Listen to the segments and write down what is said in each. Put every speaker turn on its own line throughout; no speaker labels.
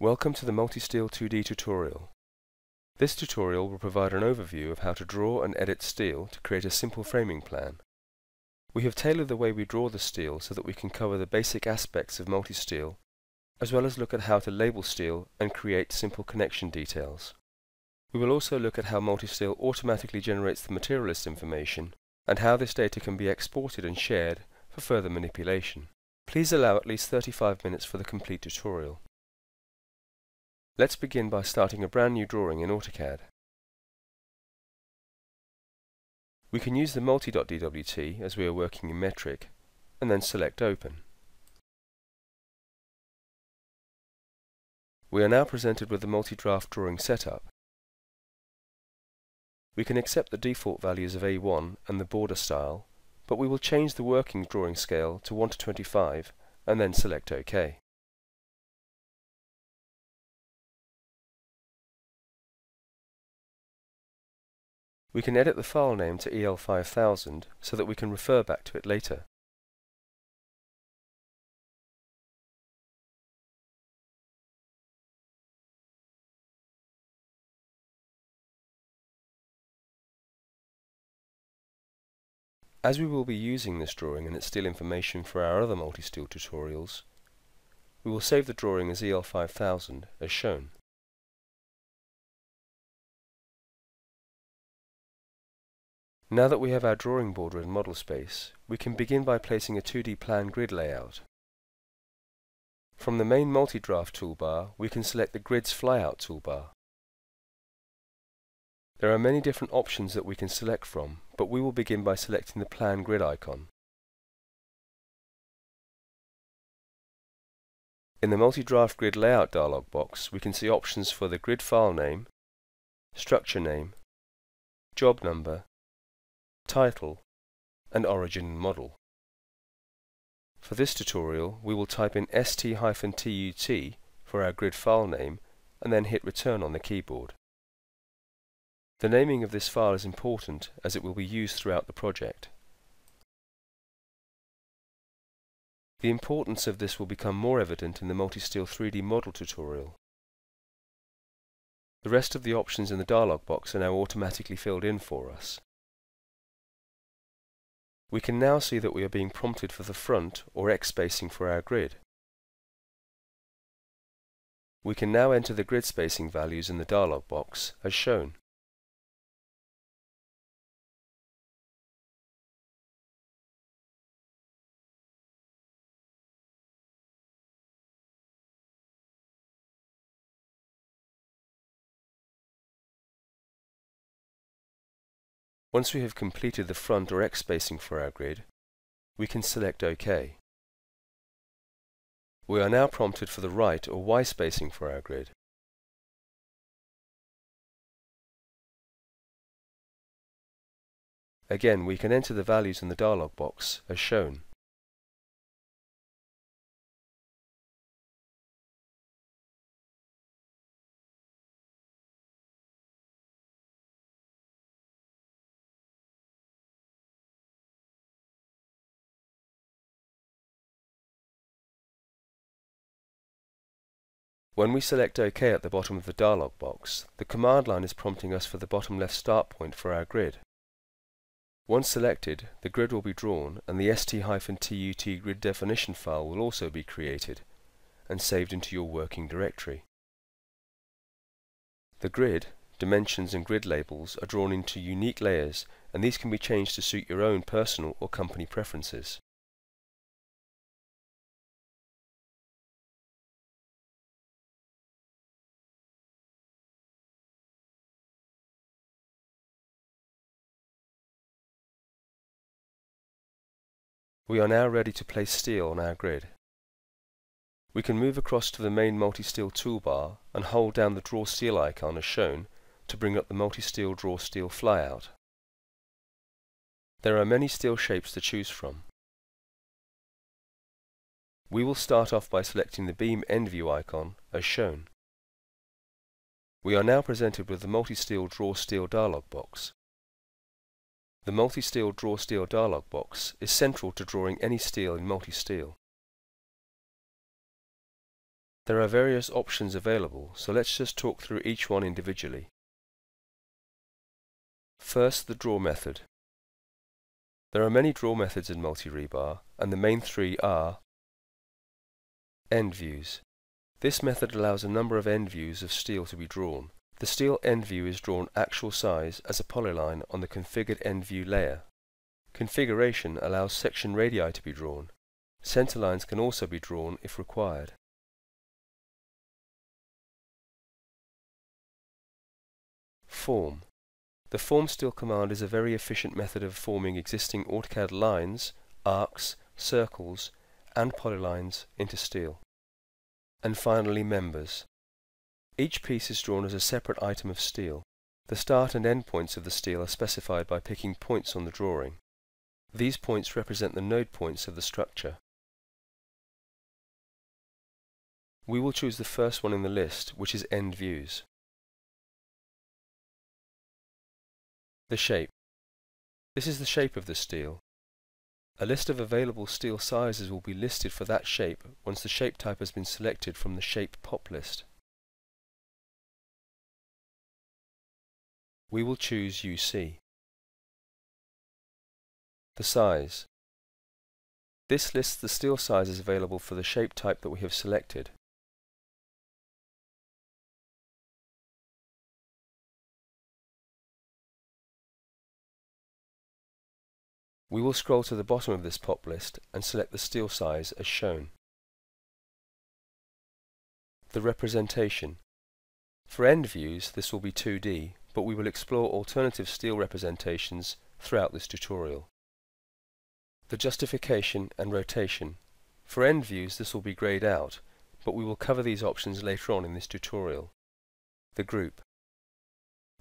Welcome to the MultiSTEEL 2D tutorial. This tutorial will provide an overview of how to draw and edit steel to create a simple framing plan. We have tailored the way we draw the steel so that we can cover the basic aspects of MultiSTEEL, as well as look at how to label steel and create simple connection details. We will also look at how MultiSTEEL automatically generates the material list information and how this data can be exported and shared for further manipulation. Please allow at least 35 minutes for the complete tutorial. Let's begin by starting a brand new drawing in AutoCAD. We can use the multi.dwt as we are working in metric, and then select Open. We are now presented with the multi-draft drawing setup. We can accept the default values of A1 and the border style, but we will change the working drawing scale to 1:25 and then select OK. We can edit the file name to EL5000 so that we can refer back to it later. As we will be using this drawing and its steel information for our other MultiSTEEL tutorials, we will save the drawing as EL5000 as shown. Now that we have our drawing border in model space, we can begin by placing a 2D plan grid layout. From the main multi-draft toolbar, we can select the Grid's flyout toolbar. There are many different options that we can select from, but we will begin by selecting the plan grid icon. In the multi-draft grid layout dialog box, we can see options for the grid file name, structure name, job number, title, and origin and model. For this tutorial, we will type in st-tut for our grid file name and then hit return on the keyboard. The naming of this file is important as it will be used throughout the project. The importance of this will become more evident in the MultiSTEEL 3D model tutorial. The rest of the options in the dialog box are now automatically filled in for us. We can now see that we are being prompted for the front or X spacing for our grid. We can now enter the grid spacing values in the dialog box as shown. Once we have completed the front or X spacing for our grid, we can select OK. We are now prompted for the right or Y spacing for our grid. Again, we can enter the values in the dialog box as shown. When we select OK at the bottom of the dialog box, the command line is prompting us for the bottom left start point for our grid. Once selected, the grid will be drawn and the st-tut grid definition file will also be created and saved into your working directory. The grid, dimensions and grid labels are drawn into unique layers, and these can be changed to suit your own personal or company preferences. We are now ready to place steel on our grid. We can move across to the main MultiSTEEL toolbar and hold down the Draw Steel icon as shown to bring up the MultiSTEEL Draw Steel flyout. There are many steel shapes to choose from. We will start off by selecting the Beam End View icon as shown. We are now presented with the MultiSTEEL Draw Steel dialog box. The MultiSTEEL Draw Steel dialog box is central to drawing any steel in MultiSTEEL. There are various options available, so let's just talk through each one individually. First, the draw method. There are many draw methods in multi-rebar, and the main three are end views. This method allows a number of end views of steel to be drawn. The steel end view is drawn actual size as a polyline on the configured end view layer. Configuration allows section radii to be drawn. Center lines can also be drawn if required. Form. The form steel command is a very efficient method of forming existing AutoCAD lines, arcs, circles, and polylines into steel. And finally, members. Each piece is drawn as a separate item of steel. The start and end points of the steel are specified by picking points on the drawing. These points represent the node points of the structure. We will choose the first one in the list, which is end views. The shape. This is the shape of the steel. A list of available steel sizes will be listed for that shape once the shape type has been selected from the shape pop list. We will choose UC. The size. This lists the steel sizes available for the shape type that we have selected. We will scroll to the bottom of this pop list and select the steel size as shown. The representation. For end views, this will be 2D, but we will explore alternative steel representations throughout this tutorial. The justification and rotation. For end views, this will be grayed out, but we will cover these options later on in this tutorial. The group.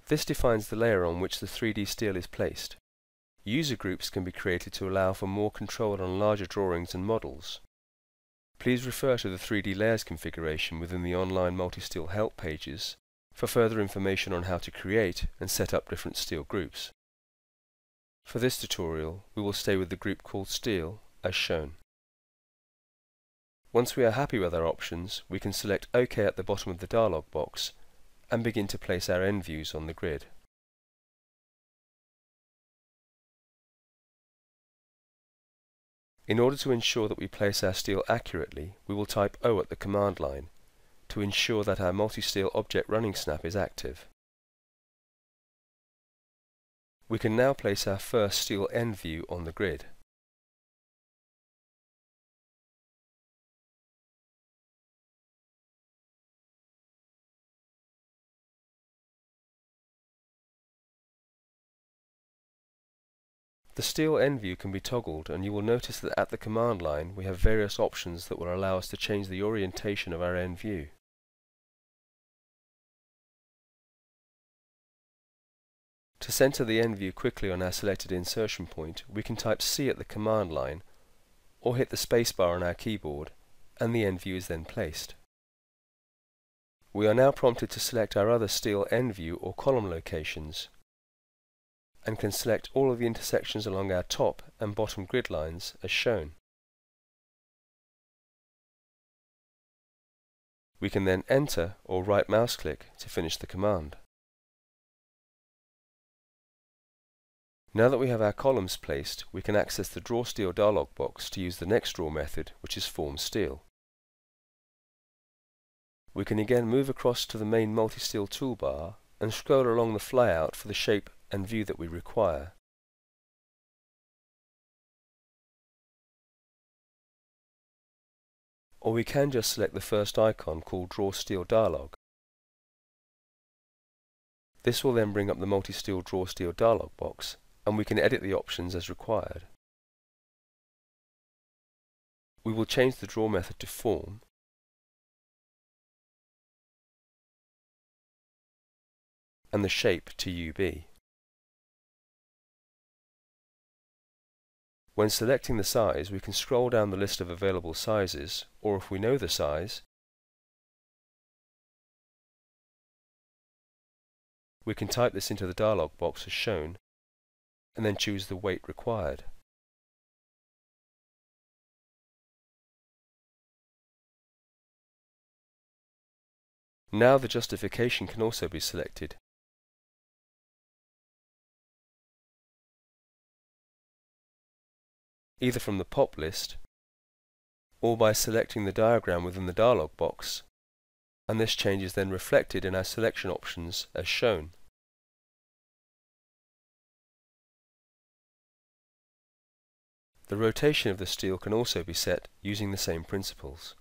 This defines the layer on which the 3D steel is placed. User groups can be created to allow for more control on larger drawings and models. Please refer to the 3D layers configuration within the online MultiSTEEL help pages for further information on how to create and set up different steel groups. For this tutorial, we will stay with the group called Steel as shown. Once we are happy with our options, we can select OK at the bottom of the dialog box and begin to place our end views on the grid. In order to ensure that we place our steel accurately, we will type O at the command line to ensure that our MultiSTEEL object running snap is active. We can now place our first steel end view on the grid. The steel end view can be toggled, and you will notice that at the command line we have various options that will allow us to change the orientation of our end view. To center the end view quickly on our selected insertion point, we can type C at the command line or hit the spacebar on our keyboard, and the end view is then placed. We are now prompted to select our other steel end view or column locations, and can select all of the intersections along our top and bottom grid lines as shown. We can then enter or right mouse click to finish the command. Now that we have our columns placed, we can access the Draw Steel dialog box to use the next draw method, which is Form Steel. We can again move across to the main MultiSTEEL toolbar and scroll along the flyout for the shape and view that we require. Or we can just select the first icon called Draw Steel Dialog. This will then bring up the MultiSTEEL Draw Steel dialog box, and we can edit the options as required. We will change the draw method to Form, and the shape to UB. When selecting the size, we can scroll down the list of available sizes, or if we know the size, we can type this into the dialog box as shown, and then choose the weight required. Now the justification can also be selected. Either from the pop list or by selecting the diagram within the dialog box, and this change is then reflected in our selection options as shown. The rotation of the steel can also be set using the same principles.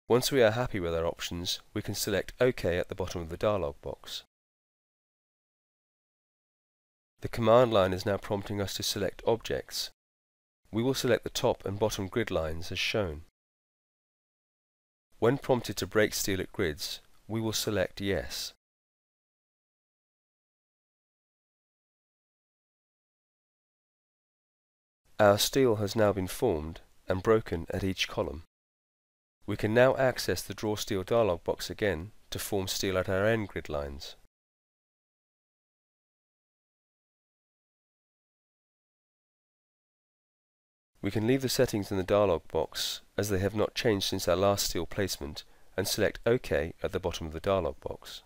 Once we are happy with our options, we can select OK at the bottom of the dialog box. The command line is now prompting us to select objects. We will select the top and bottom grid lines as shown. When prompted to break steel at grids, we will select Yes. Our steel has now been formed and broken at each column. We can now access the Draw Steel dialog box again to form steel at our end grid lines. We can leave the settings in the dialog box as they have not changed since our last steel placement and select OK at the bottom of the dialog box.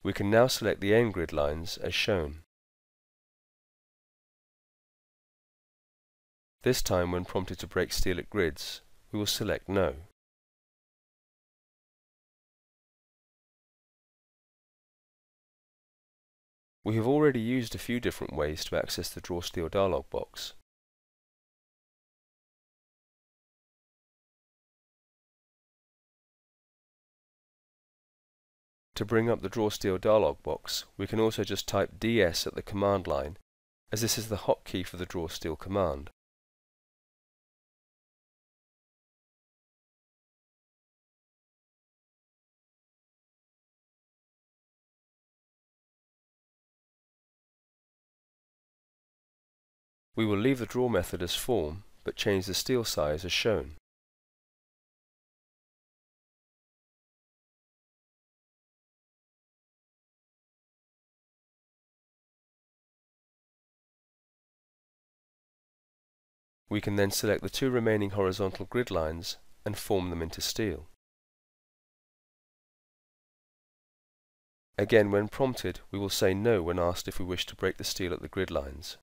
We can now select the end grid lines as shown. This time, when prompted to break steel at grids, we will select No. We have already used a few different ways to access the Draw Steel dialog box. To bring up the Draw Steel dialog box, we can also just type DS at the command line, as this is the hotkey for the Draw Steel command. We will leave the draw method as form, but change the steel size as shown. We can then select the two remaining horizontal grid lines and form them into steel. Again, when prompted, we will say no when asked if we wish to break the steel at the grid lines.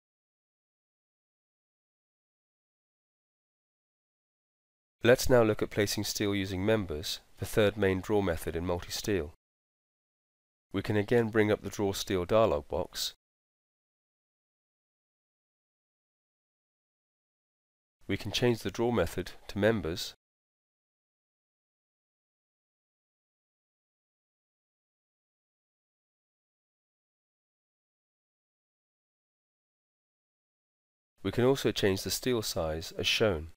Let's now look at placing steel using members, the third main draw method in MultiSTEEL. We can again bring up the Draw Steel dialog box. We can change the draw method to members. We can also change the steel size as shown.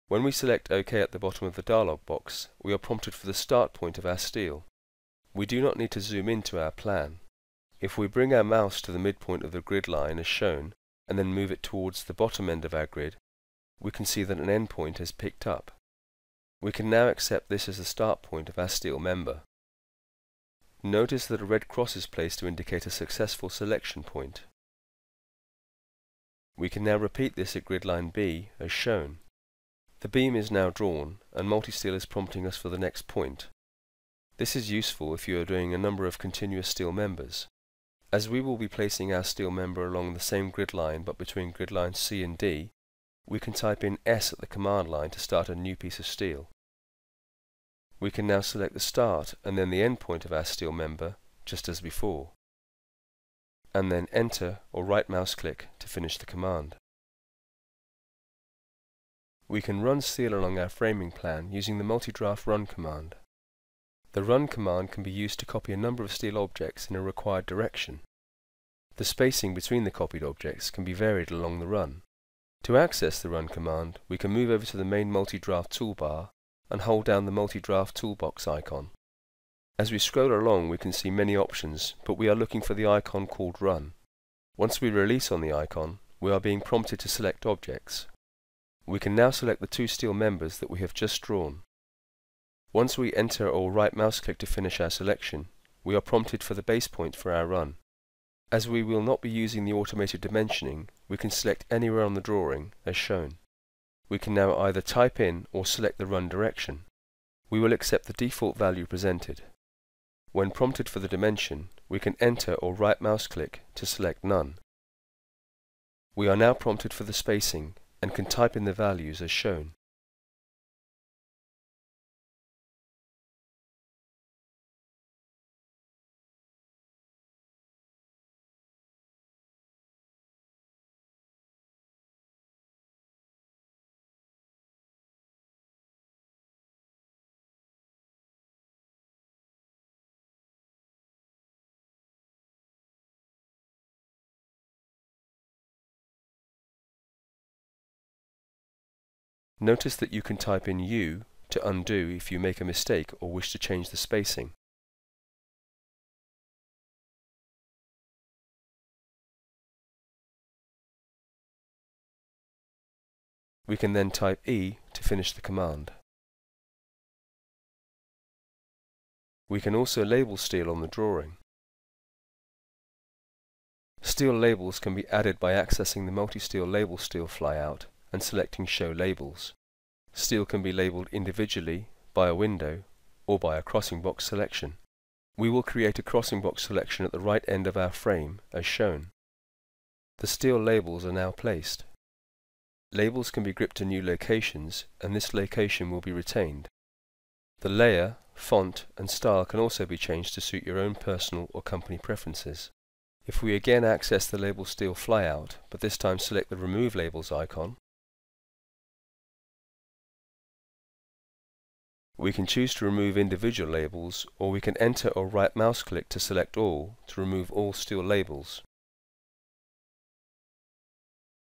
When we select OK at the bottom of the dialog box, we are prompted for the start point of our steel. We do not need to zoom into our plan. If we bring our mouse to the midpoint of the grid line as shown, and then move it towards the bottom end of our grid, we can see that an endpoint is picked up. We can now accept this as the start point of our steel member. Notice that a red cross is placed to indicate a successful selection point. We can now repeat this at grid line B as shown. The beam is now drawn, and MultiSTEEL is prompting us for the next point. This is useful if you are doing a number of continuous steel members. As we will be placing our steel member along the same grid line but between grid lines C and D, we can type in S at the command line to start a new piece of steel. We can now select the start and then the end point of our steel member, just as before, and then Enter or right mouse click to finish the command. We can run steel along our framing plan using the multi-draft run command. The run command can be used to copy a number of steel objects in a required direction. The spacing between the copied objects can be varied along the run. To access the Run command, we can move over to the main multi-draft toolbar and hold down the multi-draft toolbox icon. As we scroll along, we can see many options, but we are looking for the icon called Run. Once we release on the icon, we are being prompted to select objects. We can now select the two steel members that we have just drawn. Once we enter or right mouse click to finish our selection, we are prompted for the base point for our run. As we will not be using the automated dimensioning, we can select anywhere on the drawing, as shown. We can now either type in or select the run direction. We will accept the default value presented. When prompted for the dimension, we can enter or right mouse click to select none. We are now prompted for the spacing and can type in the values as shown. Notice that you can type in U to undo if you make a mistake or wish to change the spacing. We can then type E to finish the command. We can also label steel on the drawing. Steel labels can be added by accessing the MultiSTEEL label steel flyout and selecting Show Labels. Steel can be labelled individually, by a window, or by a crossing box selection. We will create a crossing box selection at the right end of our frame, as shown. The steel labels are now placed. Labels can be gripped to new locations, and this location will be retained. The layer, font, and style can also be changed to suit your own personal or company preferences. If we again access the Label Steel flyout, but this time select the Remove Labels icon, we can choose to remove individual labels, or we can enter or right mouse click to select all to remove all steel labels.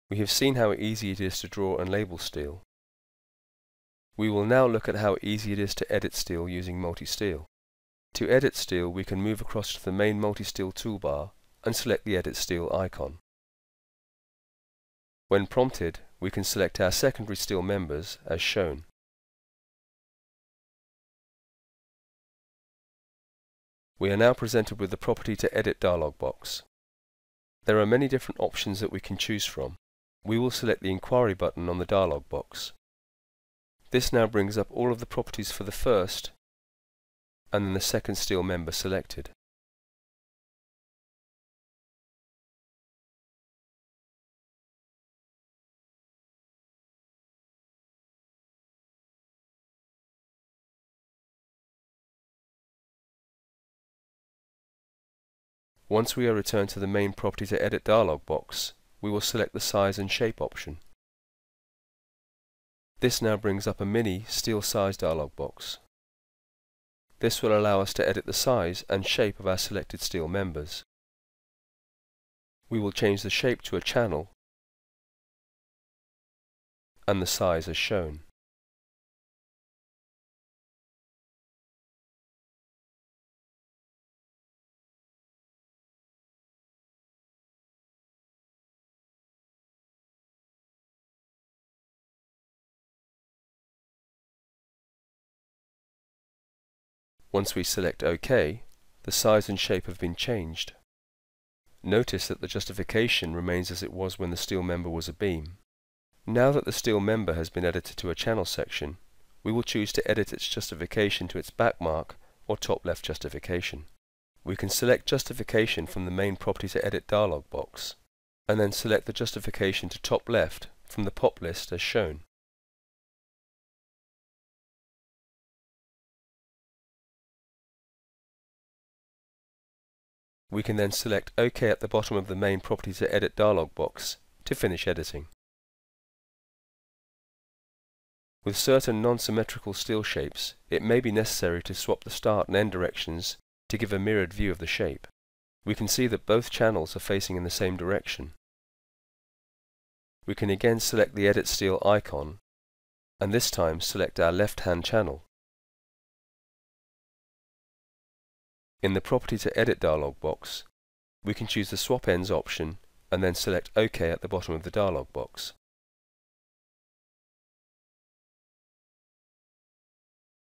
We have seen how easy it is to draw and label steel. We will now look at how easy it is to edit steel using MultiSTEEL. To edit steel, we can move across to the main MultiSTEEL toolbar and select the Edit Steel icon. When prompted, we can select our secondary steel members as shown. We are now presented with the Property to Edit dialog box. There are many different options that we can choose from. We will select the Inquiry button on the dialog box. This now brings up all of the properties for the first and then the second steel member selected. Once we are returned to the main Property to Edit dialog box, we will select the Size and Shape option. This now brings up a mini Steel Size dialog box. This will allow us to edit the size and shape of our selected steel members. We will change the shape to a channel and the size as shown. Once we select OK, the size and shape have been changed. Notice that the justification remains as it was when the steel member was a beam. Now that the steel member has been edited to a channel section, we will choose to edit its justification to its back mark or top left justification. We can select justification from the main Property to Edit dialog box, and then select the justification to top left from the pop list as shown. We can then select OK at the bottom of the main Property to Edit dialog box to finish editing. With certain non-symmetrical steel shapes, it may be necessary to swap the start and end directions to give a mirrored view of the shape. We can see that both channels are facing in the same direction. we can again select the Edit Steel icon, and this time select our left-hand channel. In the Property to Edit dialog box, we can choose the Swap Ends option and then select OK at the bottom of the dialog box.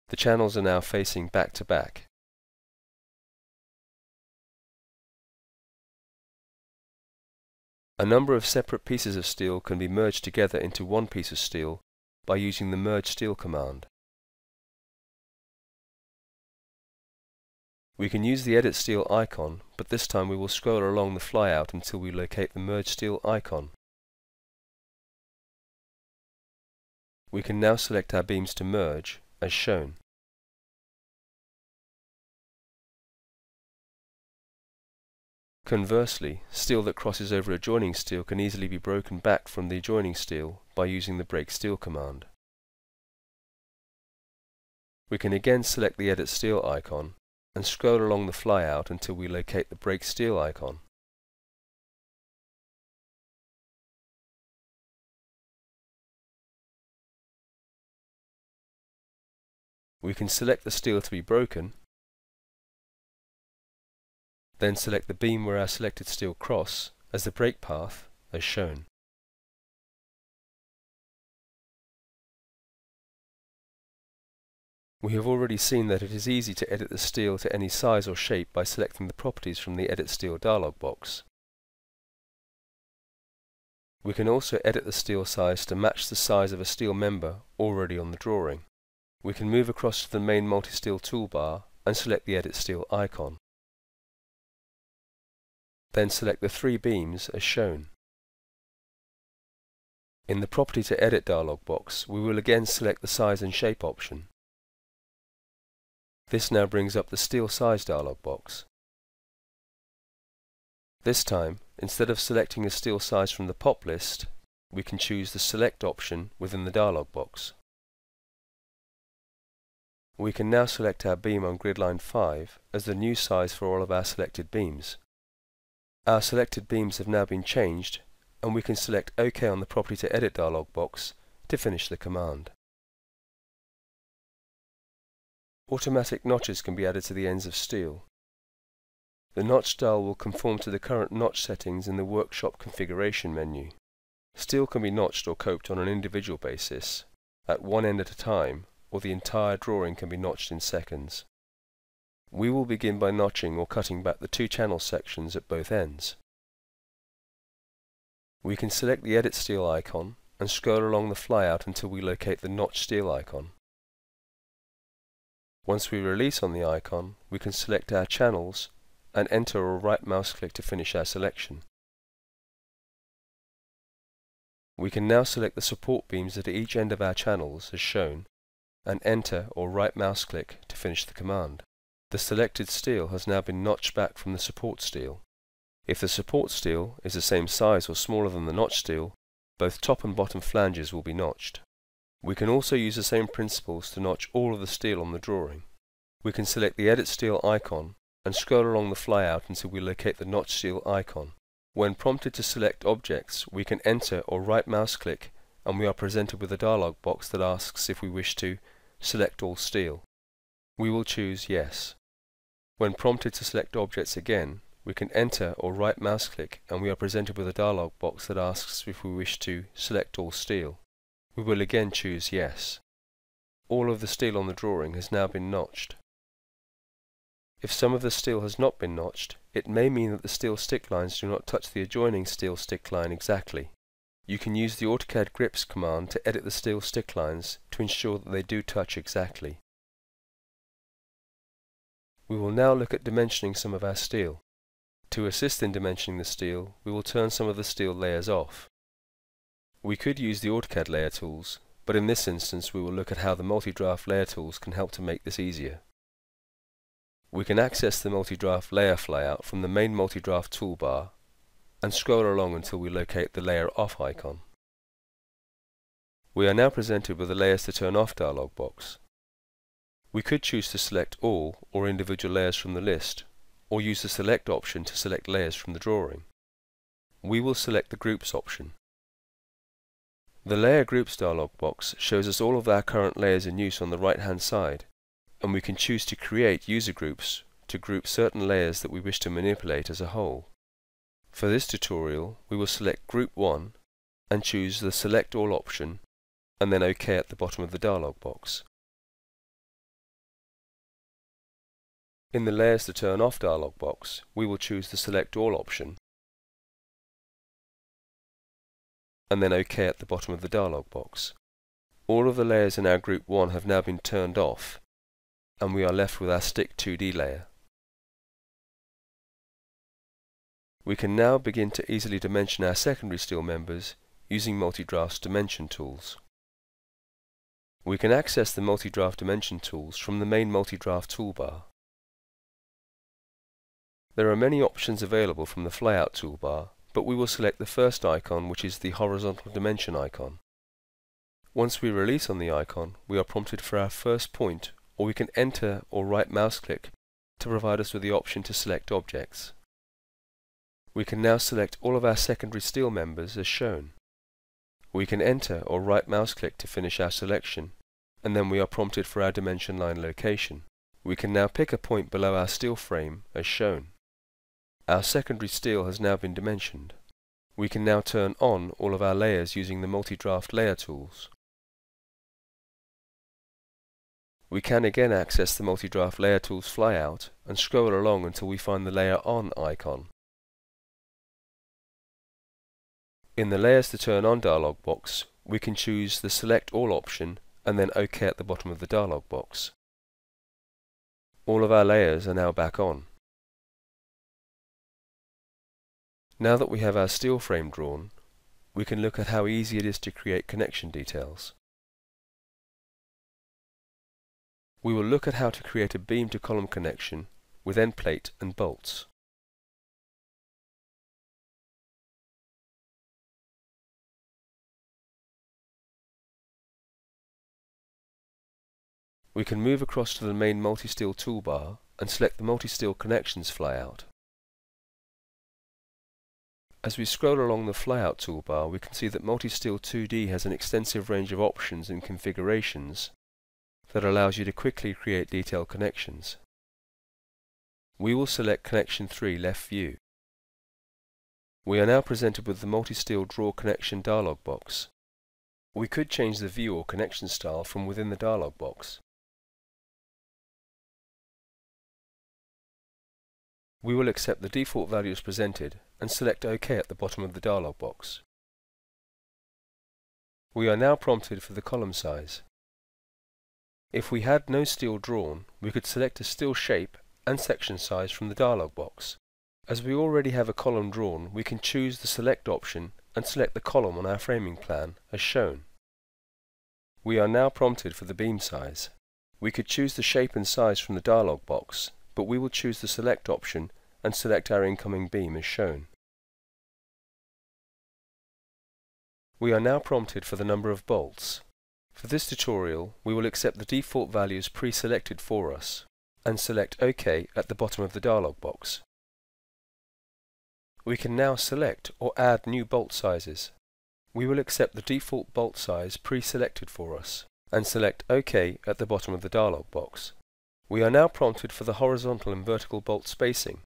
The channels are now facing back to back. A number of separate pieces of steel can be merged together into one piece of steel by using the MultiSTEEL command. We can use the Edit Steel icon, but this time we will scroll along the flyout until we locate the Merge Steel icon. We can now select our beams to merge, as shown. Conversely, steel that crosses over adjoining steel can easily be broken back from the adjoining steel by using the Break Steel command. We can again select the Edit Steel icon and scroll along the flyout until we locate the Break Steel icon. We can select the steel to be broken, then select the beam where our selected steel cross as the break path, as shown. We have already seen that it is easy to edit the steel to any size or shape by selecting the properties from the Edit Steel dialog box. We can also edit the steel size to match the size of a steel member already on the drawing. We can move across to the main MultiSTEEL toolbar and select the Edit Steel icon. Then select the three beams as shown. In the Property to Edit dialog box, we will again select the Size and Shape option. This now brings up the Steel Size dialog box. This time, instead of selecting a steel size from the pop list, we can choose the Select option within the dialog box. We can now select our beam on grid line 5 as the new size for all of our selected beams. Our selected beams have now been changed, and we can select OK on the Property to Edit dialog box to finish the command. Automatic notches can be added to the ends of steel. The notch style will conform to the current notch settings in the Workshop configuration menu. Steel can be notched or coped on an individual basis, at one end at a time, or the entire drawing can be notched in seconds. We will begin by notching or cutting back the two channel sections at both ends. We can select the Edit Steel icon and scroll along the flyout until we locate the Notch Steel icon. Once we release on the icon, we can select our channels and enter or right mouse click to finish our selection. We can now select the support beams at each end of our channels as shown and enter or right mouse click to finish the command. The selected steel has now been notched back from the support steel. If the support steel is the same size or smaller than the notch steel, both top and bottom flanges will be notched. We can also use the same principles to notch all of the steel on the drawing. We can select the Edit Steel icon and scroll along the flyout until we locate the Notch Steel icon. When prompted to select objects, we can enter or right mouse click, and we are presented with a dialog box that asks if we wish to select all steel. We will choose Yes. When prompted to select objects again, we can enter or right mouse click, and we are presented with a dialog box that asks if we wish to select all steel. We will again choose Yes. All of the steel on the drawing has now been notched. If some of the steel has not been notched, it may mean that the steel stick lines do not touch the adjoining steel stick line exactly. You can use the AutoCAD Grips command to edit the steel stick lines to ensure that they do touch exactly. We will now look at dimensioning some of our steel. To assist in dimensioning the steel, we will turn some of the steel layers off. We could use the AutoCAD layer tools, but in this instance we will look at how the multi-draft layer tools can help to make this easier. We can access the multi-draft layer flyout from the main multi-draft toolbar and scroll along until we locate the Layer Off icon. We are now presented with the Layers to Turn Off dialog box. We could choose to select all or individual layers from the list, or use the Select option to select layers from the drawing. We will select the Groups option. The Layer Groups dialog box shows us all of our current layers in use on the right-hand side, and we can choose to create user groups to group certain layers that we wish to manipulate as a whole. For this tutorial, we will select Group 1 and choose the Select All option, and then OK at the bottom of the dialog box. In the Layers to Turn Off dialog box, we will choose the Select All option, and then OK at the bottom of the dialog box. All of the layers in our Group 1 have now been turned off, and we are left with our Stick 2D layer. We can now begin to easily dimension our secondary steel members using MultiDraft's dimension tools. We can access the MultiDraft dimension tools from the main MultiDraft toolbar. There are many options available from the flyout toolbar, but we will select the first icon, which is the horizontal dimension icon. Once we release on the icon, we are prompted for our first point, or we can enter or right mouse click to provide us with the option to select objects. We can now select all of our secondary steel members as shown. We can enter or right mouse click to finish our selection, and then we are prompted for our dimension line location. We can now pick a point below our steel frame as shown. Our secondary steel has now been dimensioned. We can now turn on all of our layers using the MultiDraft layer tools. We can again access the MultiDraft layer tools flyout and scroll along until we find the Layer On icon. In the Layers to Turn On dialog box, we can choose the Select All option and then OK at the bottom of the dialog box. All of our layers are now back on. Now that we have our steel frame drawn, we can look at how easy it is to create connection details. We will look at how to create a beam to column connection with end plate and bolts. We can move across to the main MultiSTEEL toolbar and select the MultiSTEEL Connections flyout. As we scroll along the flyout toolbar, we can see that MultiSTEEL 2D has an extensive range of options and configurations that allows you to quickly create detailed connections. We will select Connection 3 Left View. We are now presented with the MultiSTEEL Draw Connection dialog box. We could change the view or connection style from within the dialog box. We will accept the default values presented and select OK at the bottom of the dialog box. We are now prompted for the column size. If we had no steel drawn, we could select a steel shape and section size from the dialog box. As we already have a column drawn, we can choose the Select option and select the column on our framing plan as shown. We are now prompted for the beam size. We could choose the shape and size from the dialog box, but we will choose the Select option and select our incoming beam as shown. We are now prompted for the number of bolts. For this tutorial, we will accept the default values pre-selected for us and select OK at the bottom of the dialog box. We can now select or add new bolt sizes. We will accept the default bolt size pre-selected for us and select OK at the bottom of the dialog box. We are now prompted for the horizontal and vertical bolt spacing.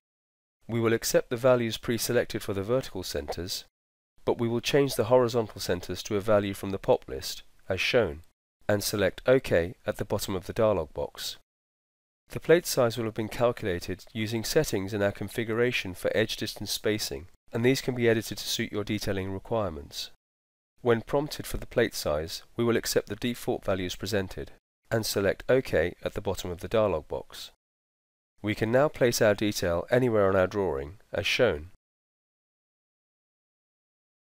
We will accept the values pre-selected for the vertical centers, but we will change the horizontal centers to a value from the pop list, as shown, and select OK at the bottom of the dialog box. The plate size will have been calculated using settings in our configuration for edge distance spacing, and these can be edited to suit your detailing requirements. When prompted for the plate size, we will accept the default values presented, and select OK at the bottom of the dialog box. We can now place our detail anywhere on our drawing, as shown.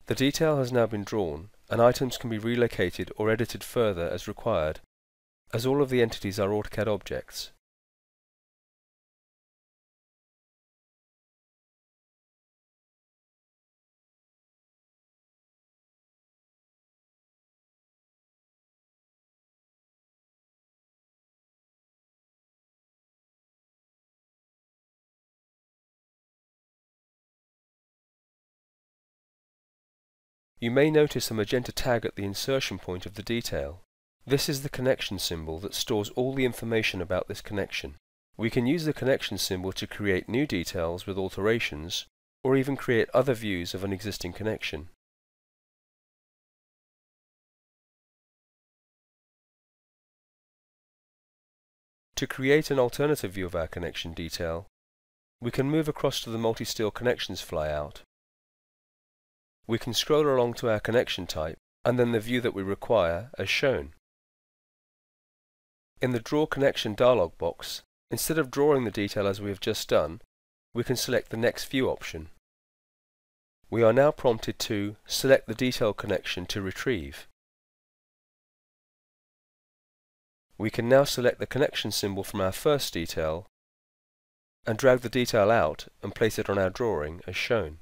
The detail has now been drawn, and items can be relocated or edited further as required, as all of the entities are AutoCAD objects. You may notice a magenta tag at the insertion point of the detail. This is the connection symbol that stores all the information about this connection. We can use the connection symbol to create new details with alterations, or even create other views of an existing connection. To create an alternative view of our connection detail, we can move across to the MultiSTEEL Connections flyout. We can scroll along to our connection type and then the view that we require as shown. In the Draw Connection dialog box, instead of drawing the detail as we have just done, we can select the Next View option. We are now prompted to select the detail connection to retrieve. We can now select the connection symbol from our first detail and drag the detail out and place it on our drawing as shown.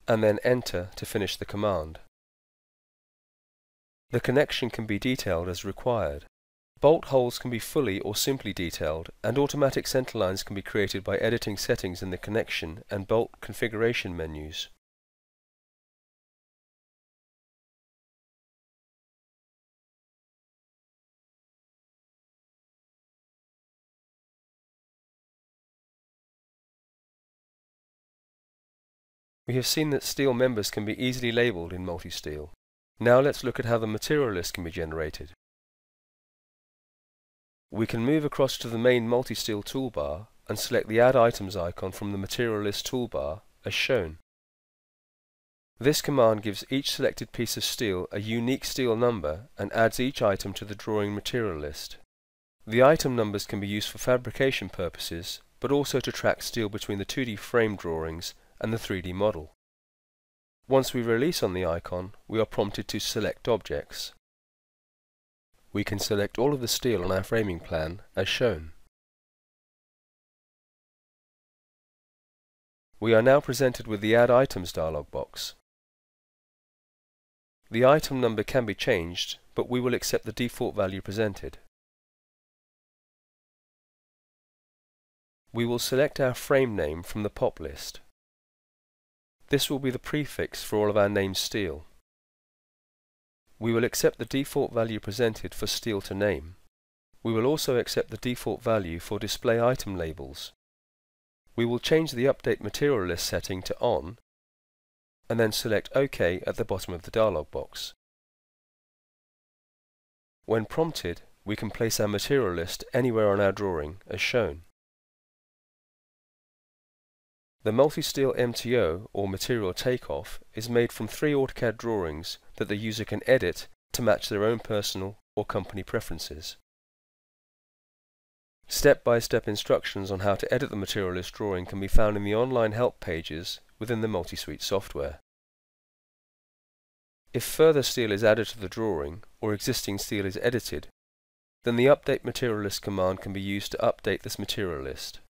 And then enter to finish the command. The connection can be detailed as required. Bolt holes can be fully or simply detailed, and automatic centerlines can be created by editing settings in the connection and bolt configuration menus. We have seen that steel members can be easily labelled in MultiSTEEL. Now let's look at how the material list can be generated. We can move across to the main MultiSTEEL toolbar and select the Add Items icon from the Material List toolbar as shown. This command gives each selected piece of steel a unique steel number and adds each item to the drawing material list. The item numbers can be used for fabrication purposes, but also to track steel between the 2D frame drawings and the 3D model. Once we release on the icon, we are prompted to select objects. We can select all of the steel on our framing plan as shown. We are now presented with the Add Items dialog box. The item number can be changed, but we will accept the default value presented. We will select our frame name from the POP list. This will be the prefix for all of our named steel. We will accept the default value presented for steel to name. We will also accept the default value for display item labels. We will change the Update Material List setting to On, and then select OK at the bottom of the dialog box. When prompted, we can place our material list anywhere on our drawing as shown. The MultiSTEEL MTO, or Material Takeoff, is made from 3 AutoCAD drawings that the user can edit to match their own personal or company preferences. Step-by-step instructions on how to edit the material list drawing can be found in the online help pages within the Multisuite software. If further steel is added to the drawing, or existing steel is edited, then the Update Material List command can be used to update this material list.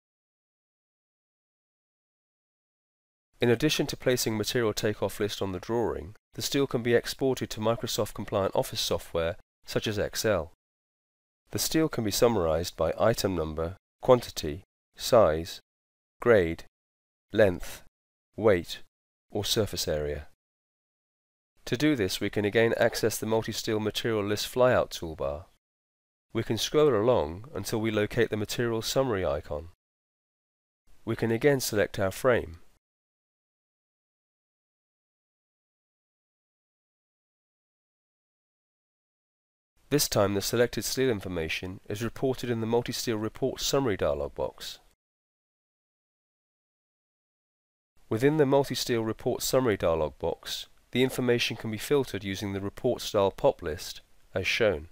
In addition to placing Material Takeoff list on the drawing, the steel can be exported to Microsoft-compliant Office software such as Excel. The steel can be summarized by item number, quantity, size, grade, length, weight, or surface area. To do this, we can again access the MultiSTEEL Material List flyout toolbar. We can scroll along until we locate the Material Summary icon. We can again select our frame. This time the selected steel information is reported in the MultiSTEEL Report Summary dialog box. Within the MultiSTEEL Report Summary dialog box, the information can be filtered using the report style POP list as shown.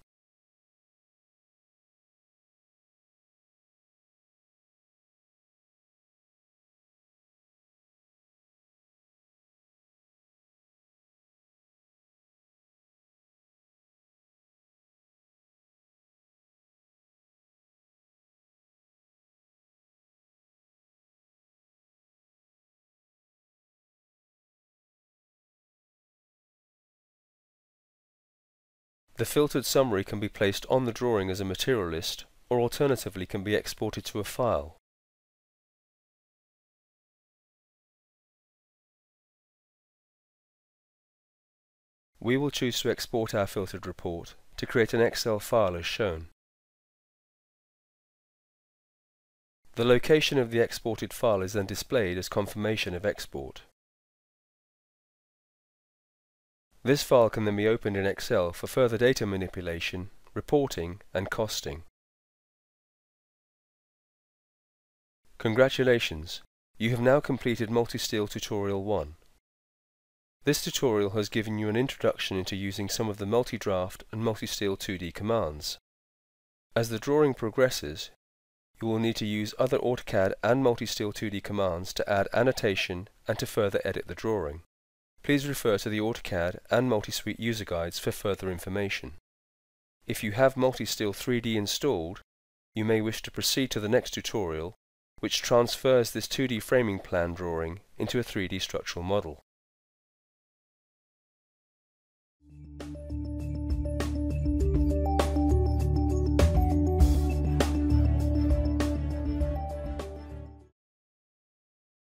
The filtered summary can be placed on the drawing as a material list, or alternatively can be exported to a file. We will choose to export our filtered report to create an Excel file as shown. The location of the exported file is then displayed as confirmation of export. This file can then be opened in Excel for further data manipulation, reporting and costing. Congratulations! You have now completed MultiSTEEL Tutorial 1. This tutorial has given you an introduction into using some of the multi-draft and MultiSTEEL 2D commands. As the drawing progresses, you will need to use other AutoCAD and MultiSTEEL 2D commands to add annotation and to further edit the drawing. Please refer to the AutoCAD and Multisuite user guides for further information. If you have MultiSTEEL 3D installed, you may wish to proceed to the next tutorial, which transfers this 2D framing plan drawing into a 3D structural model.